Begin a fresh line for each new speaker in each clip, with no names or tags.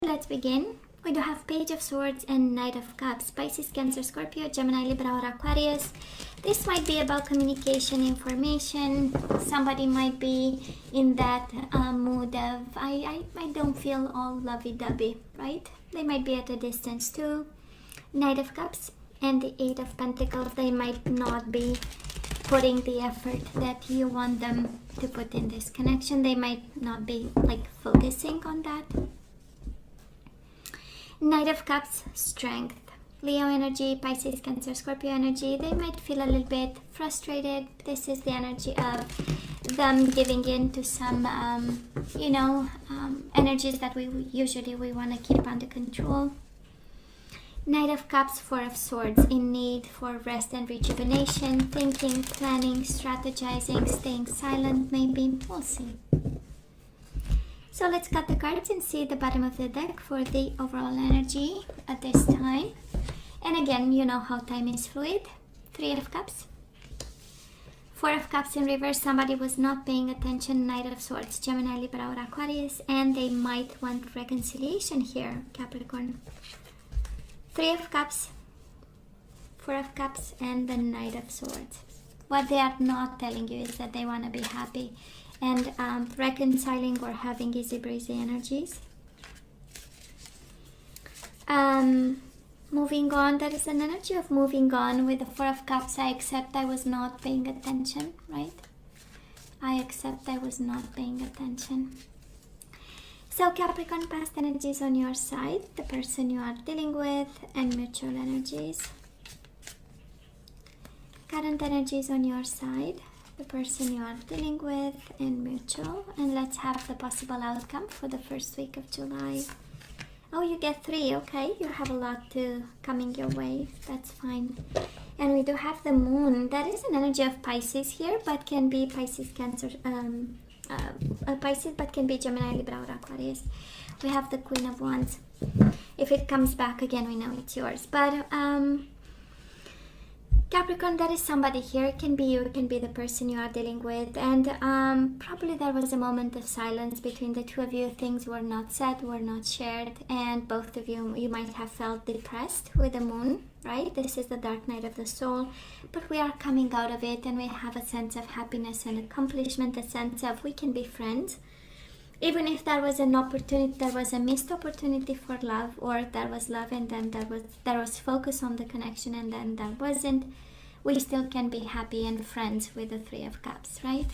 Let's begin. We do have Page of Swords and Knight of Cups. Pisces, Cancer, Scorpio, Gemini, Libra, or Aquarius. This might be about communication, information. Somebody might be in that mood of, I don't feel all lovey-dovey, right? They might be at a distance too. Knight of Cups and the Eight of Pentacles. They might not be putting the effort that you want them to put in this connection. They might not be like focusing on that. Knight of Cups, strength. Leo energy, Pisces, Cancer, Scorpio energy. They might feel a little bit frustrated. This is the energy of them giving in to some, energies that we want to keep under control. Knight of Cups, Four of Swords, in need for rest and rejuvenation, thinking, planning, strategizing, staying silent maybe. We'll see. So let's cut the cards and see the bottom of the deck for the overall energy at this time. And again, you know how time is fluid. Three of Cups. Four of Cups in reverse. Somebody was not paying attention. Knight of Swords, Gemini, Libra, or Aquarius. And they might want reconciliation here, Capricorn. Three of Cups. Four of Cups and the Knight of Swords. What they are not telling you is that they want to be happy and reconciling or having easy breezy energies. Moving on, there is an energy of moving on with the Four of Cups. I accept I was not paying attention, right? I accept I was not paying attention. So Capricorn, past energies on your side, the person you are dealing with, and mutual energies. Current energies on your side, the person you are dealing with, and mutual. And let's have the possible outcome for the first week of July. Oh, you get three. Okay, you have a lot coming your way. That's fine. And we do have the moon. That is an energy of Pisces here, but can be Pisces, Cancer, Pisces, but can be Gemini, Libra, or Aquarius. We have the Queen of Wands. If it comes back again, we know it's yours. But Capricorn, that is somebody here. It can be you, it can be the person you are dealing with. And probably there was a moment of silence between the two of you. Things were not said, were not shared. And both of you might have felt depressed with the moon, right? This is the dark night of the soul. But we are coming out of it and we have a sense of happiness and accomplishment, a sense of we can be friends. Even if there was an opportunity, there was a missed opportunity for love, or there was love and then there was focus on the connection and then there wasn't, we still can be happy and friends with the Three of Cups, right?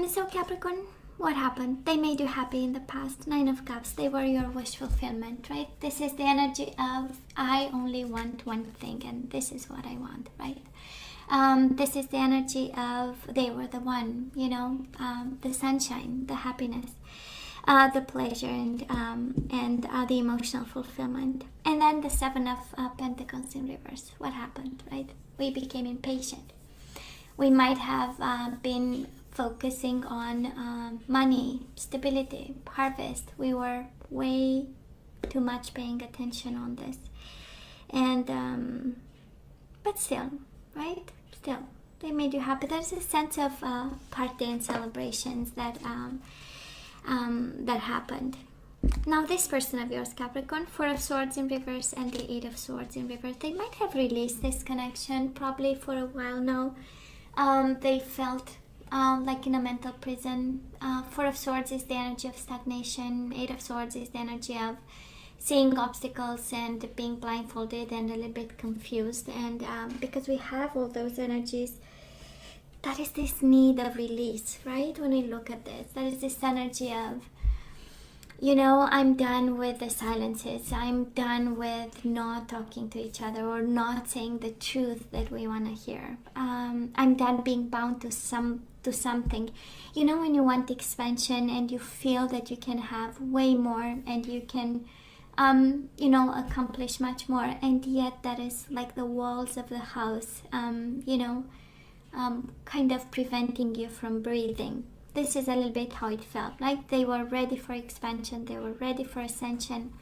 So Capricorn, what happened? They made you happy in the past. Nine of Cups, they were your wish fulfillment, right? This is the energy of I only want one thing and this is what I want, right? This is the energy of they were the one, the sunshine, the happiness, the pleasure, and the emotional fulfillment. And then the Seven of Pentacles in reverse. What happened, right? We became impatient. We might have been focusing on money, stability, harvest. We were way too much paying attention on this. And, but still, right? Still, they made you happy. There's a sense of party and celebrations that that happened. Now, this person of yours, Capricorn, Four of Swords in reverse and the Eight of Swords in reverse, they might have released this connection probably for a while now. They felt like in a mental prison. Four of Swords is the energy of stagnation. Eight of Swords is the energy of seeing obstacles and being blindfolded and a little bit confused. And because we have all those energies, that is this need of release, right? When we look at this, there is this energy of, I'm done with the silences. I'm done with not talking to each other or not saying the truth that we want to hear. I'm done being bound to something. When you want expansion and you feel that you can have way more and you can accomplish much more, and yet that is like the walls of the house, kind of preventing you from breathing. This is a little bit how it felt. Like they were ready for expansion, they were ready for ascension,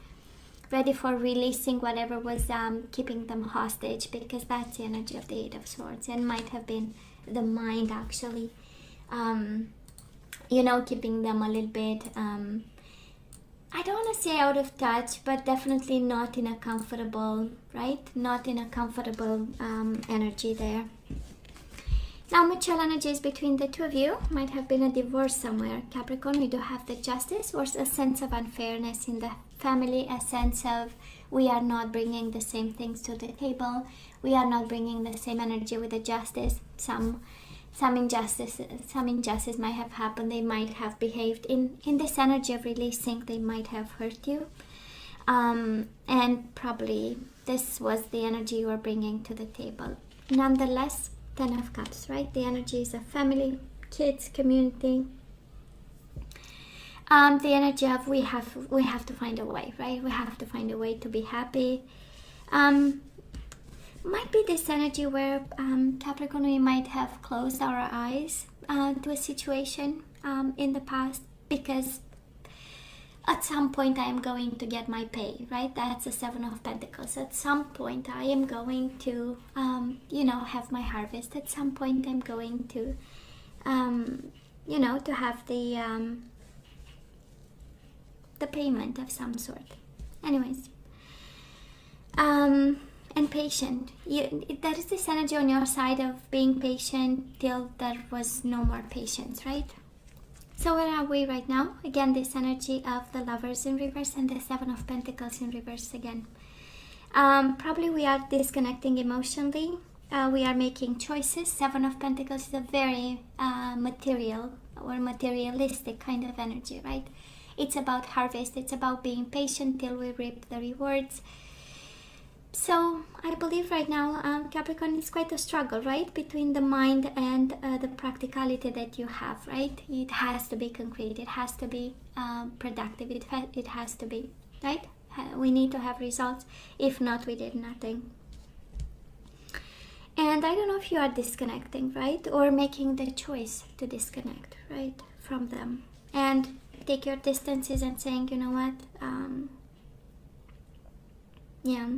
ready for releasing whatever was keeping them hostage, because that's the energy of the Eight of Swords, and might have been the mind actually, keeping them a little bit don't want to say out of touch, but definitely not in a comfortable, right? Not in a comfortable energy there. Now, mutual energies between the two of you. Might have been a divorce somewhere. Capricorn, we do have the Justice, or a sense of unfairness in the family, a sense of we are not bringing the same things to the table. We are not bringing the same energy with the Justice. Some injustice might have happened. They might have behaved in this energy of releasing. They might have hurt you. And probably this was the energy you were bringing to the table. Nonetheless, 10 of Cups, right? The energies of family, kids, community. The energy of we have to find a way, right? We have to find a way to be happy. Might be this energy where Capricorn, we might have closed our eyes to a situation in the past, because at some point I am going to get my pay, right? That's the 7 of Pentacles. At some point I am going to, have my harvest. At some point I'm going to, to have the payment of some sort. Anyways, and patient. There is this energy on your side of being patient till there was no more patience, right? So where are we right now? Again, this energy of the Lovers in reverse and the 7 of Pentacles in reverse again. Probably we are disconnecting emotionally. We are making choices. 7 of Pentacles is a very material or materialistic kind of energy, right? It's about harvest. It's about being patient till we reap the rewards. So I believe right now, Capricorn, is quite a struggle, right? Between the mind and the practicality that you have, right? It has to be concrete. It has to be productive. It has to be, right? We need to have results. If not, we did nothing. And I don't know if you are disconnecting, right? Or making the choice to disconnect, right? From them. And take your distances and saying, you know what? Yeah.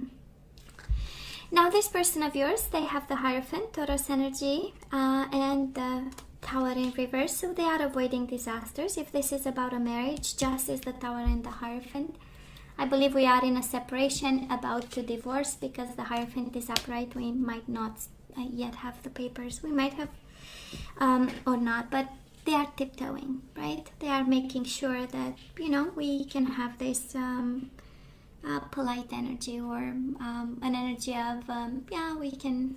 Now this person of yours, they have the Hierophant, Taurus energy, and the Tower in reverse. So they are avoiding disasters. If this is about a marriage, just as the Tower and the Hierophant, I believe we are in a separation, about to divorce, because the Hierophant is upright. We might not yet have the papers. We might have or not, but they are tiptoeing, right? They are making sure that, we can have this polite energy, or an energy of, we can,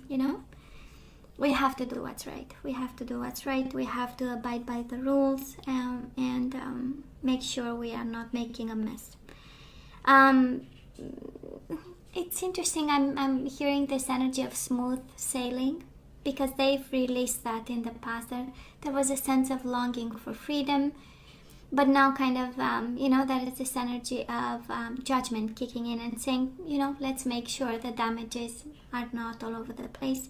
we have to do what's right. We have to do what's right. We have to abide by the rules, and make sure we are not making a mess. It's interesting. I'm hearing this energy of smooth sailing, because they've released that in the past. There was a sense of longing for freedom, but now kind of, there is this energy of judgment kicking in and saying, let's make sure the damages are not all over the place,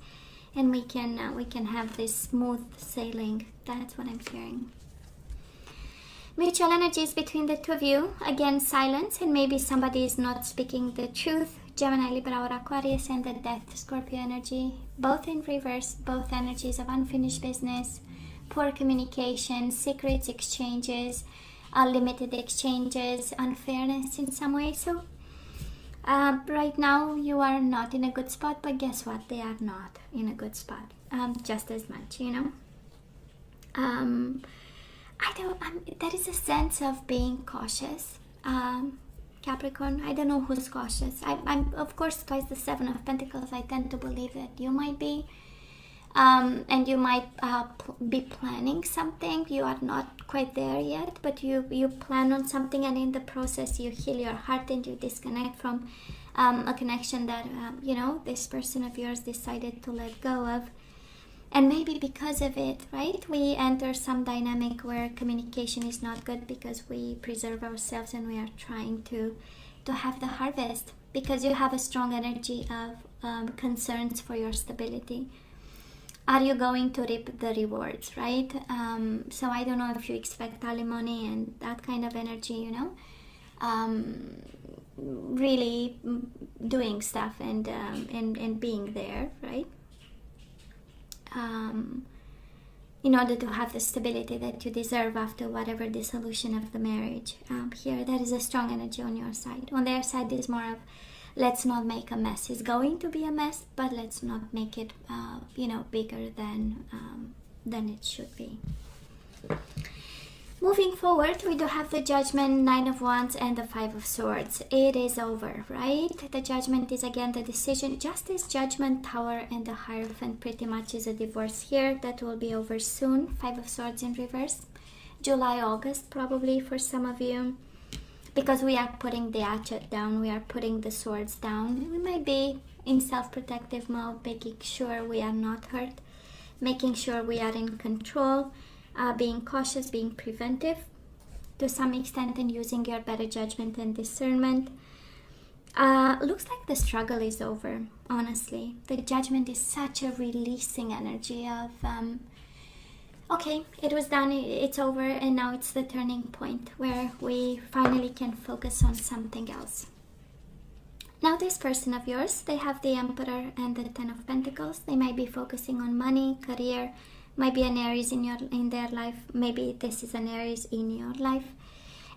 and we can have this smooth sailing. That's what I'm hearing. Mutual energies between the two of you. Again, silence, and maybe somebody is not speaking the truth. Gemini, Libra, or Aquarius, and the Death, Scorpio energy. Both in reverse, both energies of unfinished business, poor communication, secrets exchanges, limited exchanges, unfairness in some way. So right now you are not in a good spot, but guess what? They are not in a good spot just as much, there is a sense of being cautious. Capricorn, I don't know who's cautious. I'm of course, twice the 7 of Pentacles, I tend to believe that you might be. And you might be planning something. You are not quite there yet, but you plan on something, and in the process you heal your heart and you disconnect from a connection that this person of yours decided to let go of. And maybe because of it, right, we enter some dynamic where communication is not good, because we preserve ourselves and we are trying to have the harvest, because you have a strong energy of concerns for your stability. Are you going to reap the rewards, right? So I don't know if you expect alimony and that kind of energy, really doing stuff and being there, right? in order to have the stability that you deserve after whatever dissolution of the marriage. Here, there is a strong energy on your side. On their side, there's more of, let's not make a mess. It's going to be a mess, but let's not make it, bigger than it should be. Moving forward, we do have the Judgment, Nine of Wands, and the Five of Swords. It is over, right? The Judgment is again the decision. Justice, Judgment, Tower, and the Hierophant pretty much is a divorce here. That will be over soon. Five of Swords in reverse. July, August probably for some of you. Because we are putting the hatchet down. We are putting the swords down. We might be in self-protective mode, making sure we are not hurt. Making sure we are in control. Being cautious, being preventive to some extent, and using your better judgment and discernment. Looks like the struggle is over, honestly. The Judgment is such a releasing energy of, okay, it was done, it's over, and now it's the turning point where we finally can focus on something else. Now this person of yours, they have the Emperor and the Ten of Pentacles. They might be focusing on money, career, might be an Aries in their life. Maybe this is an Aries in your life.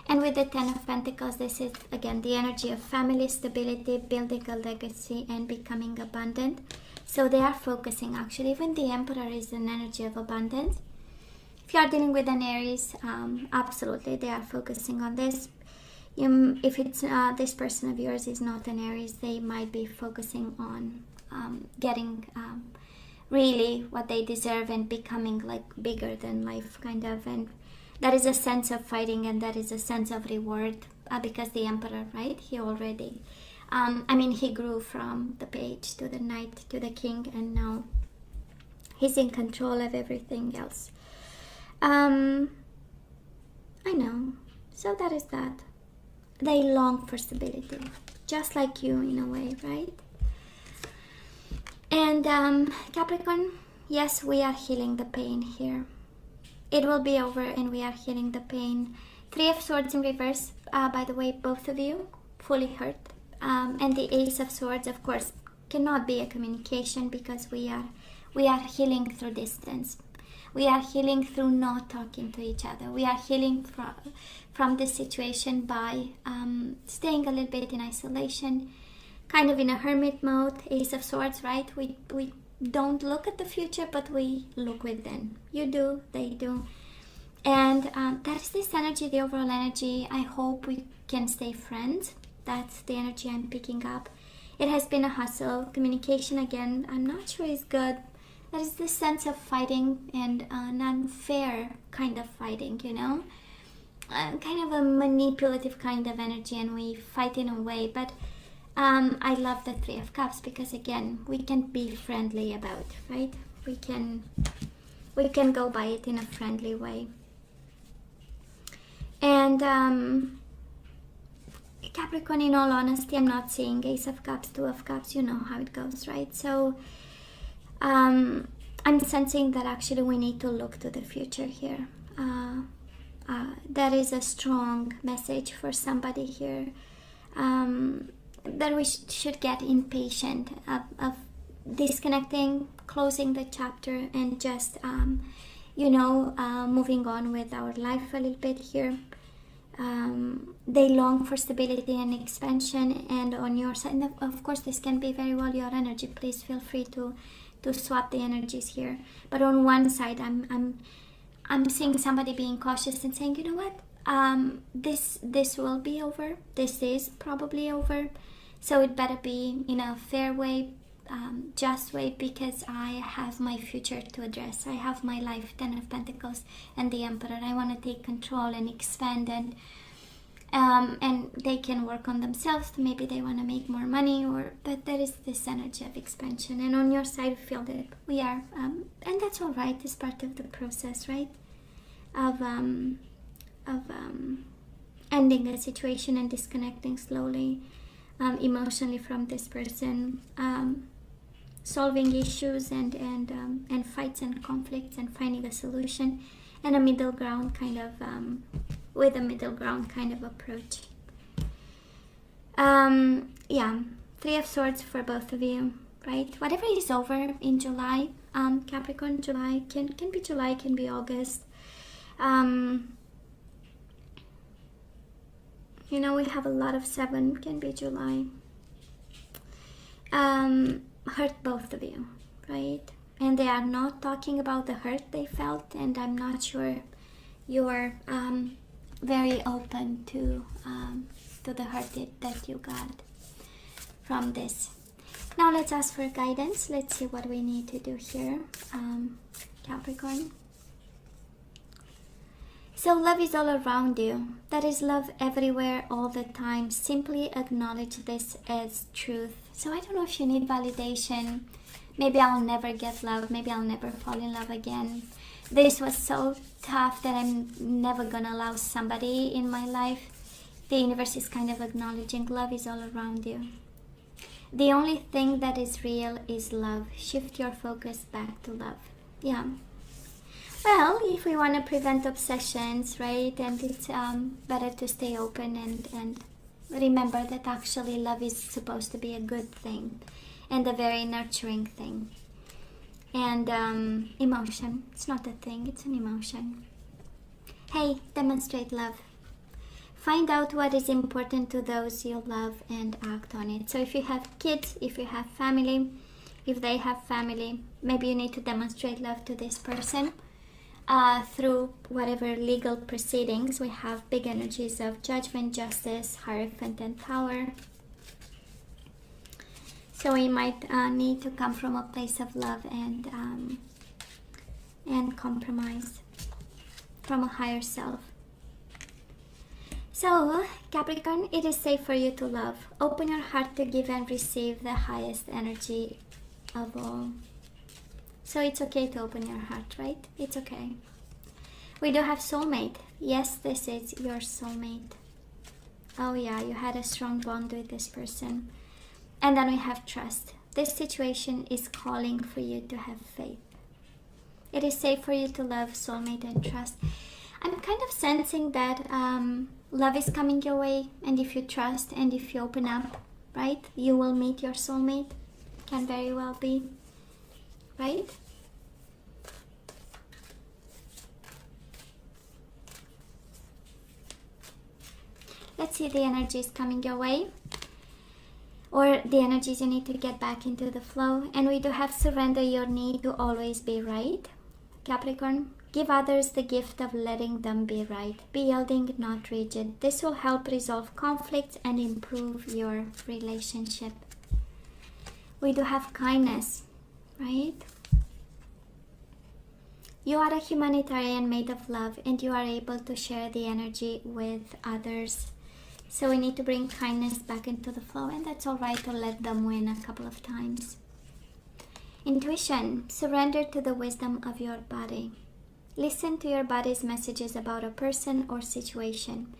And with the Ten of Pentacles, this is again the energy of family, stability, building a legacy, and becoming abundant. So they are focusing, actually, even the Emperor is an energy of abundance. If you are dealing with an Aries, absolutely they are focusing on this. If it's this person of yours is not an Aries, they might be focusing on getting really what they deserve and becoming like bigger than life, kind of. And that is a sense of fighting, and that is a sense of reward, because the Emperor, right, he already he grew from the Page to the Knight to the King, and now he's in control of everything else. I know. So that is that. They long for stability, just like you in a way, right? And Capricorn, yes, we are healing the pain here. It will be over and we are healing the pain. Three of Swords in reverse, by the way, both of you fully hurt. And the Ace of Swords, of course, cannot be a communication, because we are healing through distance. We are healing through not talking to each other. We are healing from this situation by staying a little bit in isolation, kind of in a hermit mode. Ace of Swords, right? We don't look at the future, but we look within. You do, they do. And that is this energy, the overall energy. I hope we can stay friends. That's the energy I'm picking up. It has been a hustle. Communication, again, I'm not sure is good. There is this sense of fighting, and an unfair kind of fighting, kind of a manipulative kind of energy, and we fight in a way. But I love the Three of Cups, because again, we can be friendly about, right? We can go by it in a friendly way. And Capricorn, in all honesty, I'm not seeing Ace of Cups, Two of Cups. You know how it goes, right? So I'm sensing that actually we need to look to the future here. There is a strong message for somebody here, that we should get impatient of disconnecting, closing the chapter, and just moving on with our life a little bit here. They long for stability and expansion, and on your side, and of course this can be very well your energy. Please feel free to swap the energies here. But on one side, I'm seeing somebody being cautious and saying, you know what, this will be over. This is probably over. So it better be in a fair way, just way, because I have my future to address. I have my life, Ten of Pentacles and the Emperor. I want to take control and expand, and they can work on themselves. Maybe they want to make more money, but there is this energy of expansion. And on your side, feel that we are, and that's all right. It's part of the process, right? Of ending a situation and disconnecting slowly, emotionally from this person, solving issues and fights and conflicts, and finding a solution, and a middle ground kind of, with a middle ground kind of approach. Three of Swords for both of you, right? Whatever is over in July, Capricorn. July can be July, can be August. You know, we have a lot of 7, can be July. Hurt both of you, right? And they are not talking about the hurt they felt, and I'm not sure you're very open to the hurt that you got from this. Now let's ask for guidance. Let's see what we need to do here, Capricorn. So love is all around you. There is love everywhere all the time. Simply acknowledge this as truth. So I don't know if you need validation. Maybe I'll never get love. Maybe I'll never fall in love again. This was so tough that I'm never gonna allow somebody in my life. The universe is kind of acknowledging love is all around you. The only thing that is real is love. Shift your focus back to love. Yeah. Well, if we want to prevent obsessions, right, and it's better to stay open and remember that actually love is supposed to be a good thing and a very nurturing thing. And emotion, it's not a thing, it's an emotion. Hey, demonstrate love. Find out what is important to those you love and act on it. So if you have kids, if you have family, if they have family, maybe you need to demonstrate love to this person. Through whatever legal proceedings. We have big energies of judgment, justice, hierophant, and power. So we might need to come from a place of love and compromise from a higher self. So Capricorn, it is safe for you to love. Open your heart to give and receive the highest energy of all. So it's okay to open your heart, right? It's okay. We do have soulmate. Yes, this is your soulmate. Oh yeah, you had a strong bond with this person. And then we have trust. This situation is calling for you to have faith. It is safe for you to love, soulmate, and trust. I'm kind of sensing that love is coming your way, and if you trust and if you open up, right, you will meet your soulmate. Can very well be, right? Let's see the energies coming your way, or the energies you need to get back into the flow. And we do have surrender your need to always be right. Capricorn, give others the gift of letting them be right. Be yielding, not rigid. This will help resolve conflicts and improve your relationship. We do have kindness, right? You are a humanitarian made of love, and you are able to share the energy with others. So we need to bring kindness back into the flow, and that's all right to let them win a couple of times. Intuition, surrender to the wisdom of your body. Listen to your body's messages about a person or situation.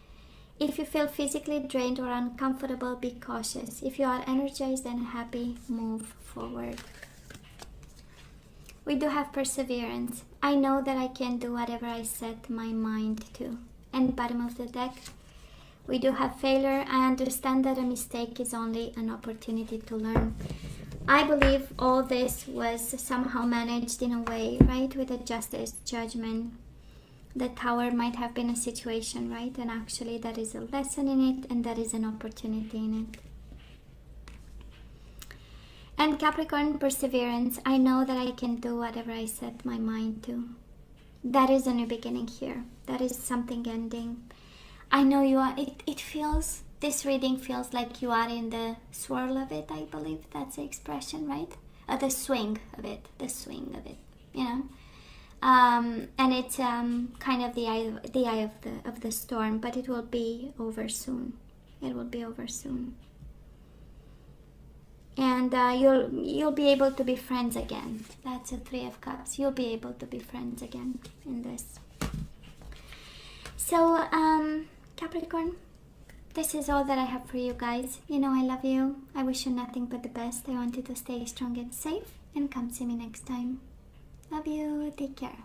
If you feel physically drained or uncomfortable, be cautious. If you are energized and happy, move forward. We do have perseverance. I know that I can do whatever I set my mind to. And bottom of the deck, we do have failure. I understand that a mistake is only an opportunity to learn. I believe all this was somehow managed in a way, right? With a justice, judgment. The tower might have been a situation, right? And actually there is a lesson in it, and there is an opportunity in it. And Capricorn, perseverance. I know that I can do whatever I set my mind to. That is a new beginning here. That is something ending. I know you are, it feels, this reading feels like you are in the swirl of it, I believe that's the expression, right? The swing of it, you know? And it's kind of the eye of the storm, but it will be over soon. It will be over soon. And you'll be able to be friends again. That's a 3 of Cups. You'll be able to be friends again in this. So, Capricorn, this is all that I have for you guys. You know I love you. I wish you nothing but the best. I want you to stay strong and safe. And come see me next time. Love you. Take care.